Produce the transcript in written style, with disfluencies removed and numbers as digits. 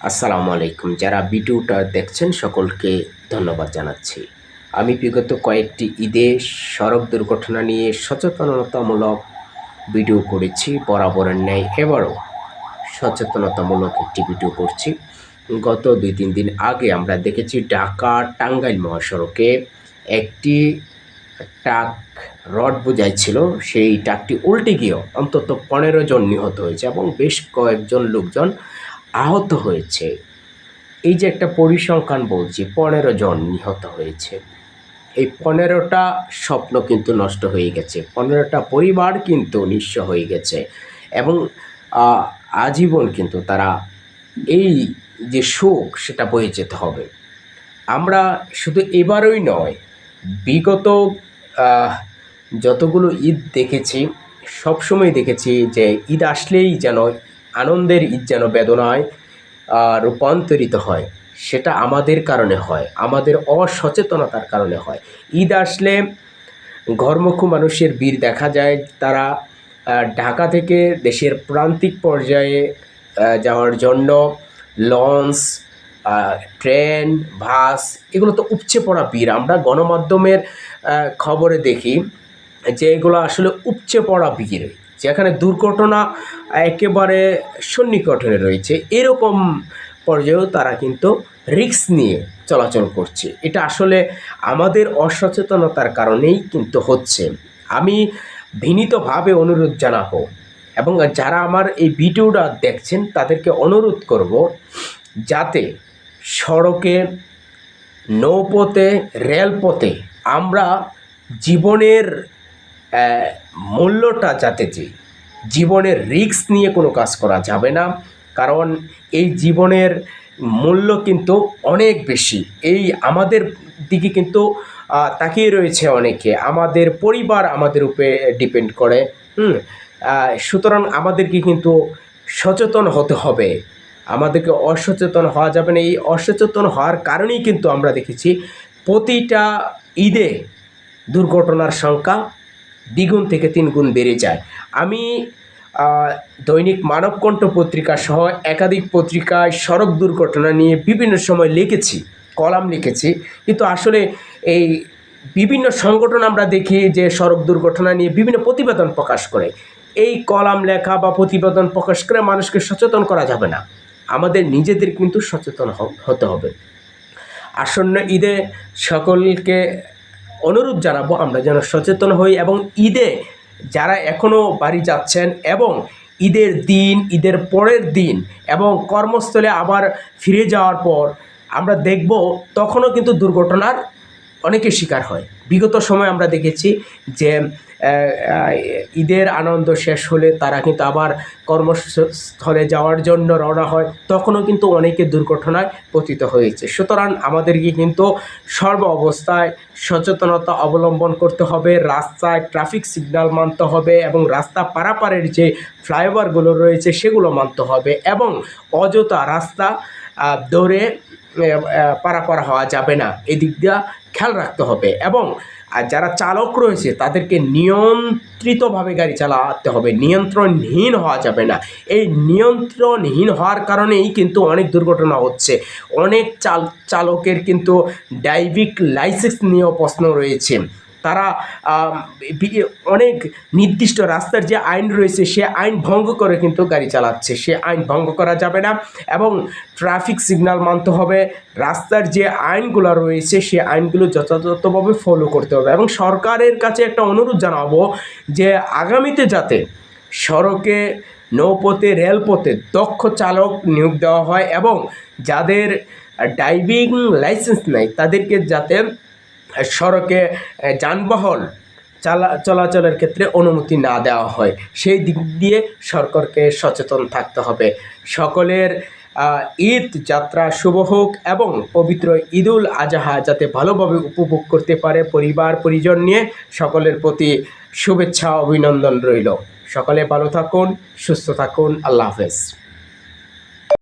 আসসালামু আলাইকুম। যারা ভিডিওটা দেখছেন সকলকে ধন্যবাদ জানাচ্ছি। আমি বিগত কয়েকটি ঈদে সড়ক দুর্ঘটনা নিয়ে সচেতনতামূলক ভিডিও করেছি বরাবরের ন্যায় এবারও সচেতনতামূলক একটি ভিডিও করছি। গত ২-৩ দিন আগে আমরা দেখেছি ঢাকা টাঙ্গাইল মহাসড়কে একটি ট্রাক রড বোঝাই ছিল, সেই ট্রাকটি উল্টে গিয়েও অন্তত ১৫ জন নিহত হয়েছে এবং বেশ কয়েকজন লোকজন আহত হয়েছে। এই যে একটা পরিসংখ্যান বলছি, ১৫ জন নিহত হয়েছে। এই ১৫টা স্বপ্ন কিন্তু নষ্ট হয়ে গেছে, ১৫টা পরিবার কিন্তু নিঃস্ব হয়ে গেছে এবং আজীবন কিন্তু তারা এই যে শোক সেটা বয়ে যেতে হবে। আমরা শুধু এবারই নয়, বিগত যতগুলো ঈদ দেখেছি সবসময় দেখেছি যে ঈদ আসলেই যেন আনন্দের ঈদ যেন বেদনায় রূপান্তরিত হয়। সেটা আমাদের কারণে হয়, আমাদের অসচেতনতার কারণে হয়। ঈদ আসলে ঘরমুখী মানুষের ভিড় দেখা যায়। তারা ঢাকা থেকে দেশের প্রান্তিক পর্যায়ে যাওয়ার জন্য লঞ্চ, ট্রেন, বাস এগুলো তো উপচে পড়া ভিড়। আমরা গণমাধ্যমের খবরে দেখি যে এগুলো আসলে উপচে পড়া ভিড়, যেখানে দুর্ঘটনা একেবারে সন্নিকটে রয়েছে। এরকম পর্যায়েও তারা কিন্তু রিস্ক নিয়ে চলাচল করছে। এটা আসলে আমাদের অসচেতনতার কারণেই কিন্তু হচ্ছে। আমি বিনীতভাবে অনুরোধ জানাবো এবং যারা আমার এই ভিডিওটা দেখছেন তাদেরকে অনুরোধ করব, যাতে সড়কে, নৌপথে, রেলপথে আমরা জীবনের মূল্যটা যাতে দিই। জীবনের রিস্ক নিয়ে কোনো কাজ করা যাবে না, কারণ এই জীবনের মূল্য কিন্তু অনেক বেশি। এই আমাদের দিকে কিন্তু তাকিয়ে রয়েছে অনেকে, আমাদের পরিবার আমাদের উপরে ডিপেন্ড করে। সুতরাং আমাদেরকে কিন্তু সচেতন হতে হবে, আমাদেরকে অসচেতন হওয়া যাবে না। এই অসচেতন হওয়ার কারণেই কিন্তু আমরা দেখেছি প্রতিটা ঈদে দুর্ঘটনার সংখ্যা দ্বিগুণ থেকে ৩ গুণ বেড়ে যায়। আমি দৈনিক মানবকণ্ঠ পত্রিকা সহ একাধিক পত্রিকায় সড়ক দুর্ঘটনা নিয়ে বিভিন্ন সময় লিখেছি, কলাম লিখেছি, কিন্তু আসলে এই বিভিন্ন সংগঠন আমরা দেখি যে সড়ক দুর্ঘটনা নিয়ে বিভিন্ন প্রতিবেদন প্রকাশ করে। এই কলাম লেখা বা প্রতিবেদন প্রকাশ করে মানুষকে সচেতন করা যাবে না, আমাদের নিজেদের কিন্তু সচেতন হতে হবে। আসন্ন ঈদে সকলকে অনুরোধ জানাবো আমরা যেন সচেতন হই এবং ঈদে যারা এখনও বাড়ি যাচ্ছেন এবং ঈদের দিন, ঈদের পরের দিন এবং কর্মস্থলে আবার ফিরে যাওয়ার পর আমরা দেখব তখনও কিন্তু দুর্ঘটনার অনেকে শিকার হয়। বিগত সময় আমরা দেখেছি যে ঈদের আনন্দ শেষ হলে তারা কিন্তু আবার কর্মস্থলে যাওয়ার জন্য রওনা হয়, তখনও কিন্তু অনেকে দুর্ঘটনায় পতিত হয়েছে। সুতরাং আমাদেরকে কিন্তু সর্ব অবস্থায় সচেতনতা অবলম্বন করতে হবে, রাস্তায় ট্রাফিক সিগন্যাল মানতে হবে এবং রাস্তা পারাপারের যে ফ্লাইওভারগুলো রয়েছে সেগুলো মানতে হবে এবং অযথা রাস্তা দৌড়ে পারাপার হওয়া যাবে না, এদিক দিয়ে খেয়াল রাখতে হবে। এবং যারা চালক রয়েছে তাদেরকে নিয়ন্ত্রিতভাবে গাড়ি চালাতে হবে, নিয়ন্ত্রণহীন হওয়া যাবে না। এই নিয়ন্ত্রণহীন হওয়ার কারণেই কিন্তু অনেক দুর্ঘটনা হচ্ছে। অনেক চালকের কিন্তু ড্রাইভিং লাইসেন্স নিয়েও প্রশ্ন রয়েছে। তারা অনেক নির্দিষ্ট রাস্তার যে আইন রয়েছে সে আইন ভঙ্গ করে কিন্তু গাড়ি চালাচ্ছে, সে আইন ভঙ্গ করা যাবে না এবং ট্রাফিক সিগন্যাল মানতে হবে। রাস্তার যে আইনগুলো রয়েছে সে আইনগুলো যথাযথভাবে ফলো করতে হবে এবং সরকারের কাছে একটা অনুরোধ জানাবো যে আগামীতে যাতে সড়কে, নৌপথে, রেলপথে দক্ষ চালক নিয়োগ দেওয়া হয় এবং যাদের ড্রাইভিং লাইসেন্স নেই তাদেরকে যাতে সড়কে যানবাহন চলাচলের ক্ষেত্রে অনুমতি না দেওয়া হয়, সেই দিক দিয়ে সরকারকে সচেতন থাকতে হবে। সকলের ঈদ যাত্রা শুভ হোক এবং পবিত্র ঈদুল আজহা যাতে ভালোভাবে উপভোগ করতে পারে পরিবার পরিজন নিয়ে, সকলের প্রতি শুভেচ্ছা অভিনন্দন রইল। সকলে ভালো থাকুন, সুস্থ থাকুন। আল্লাহ হাফেজ।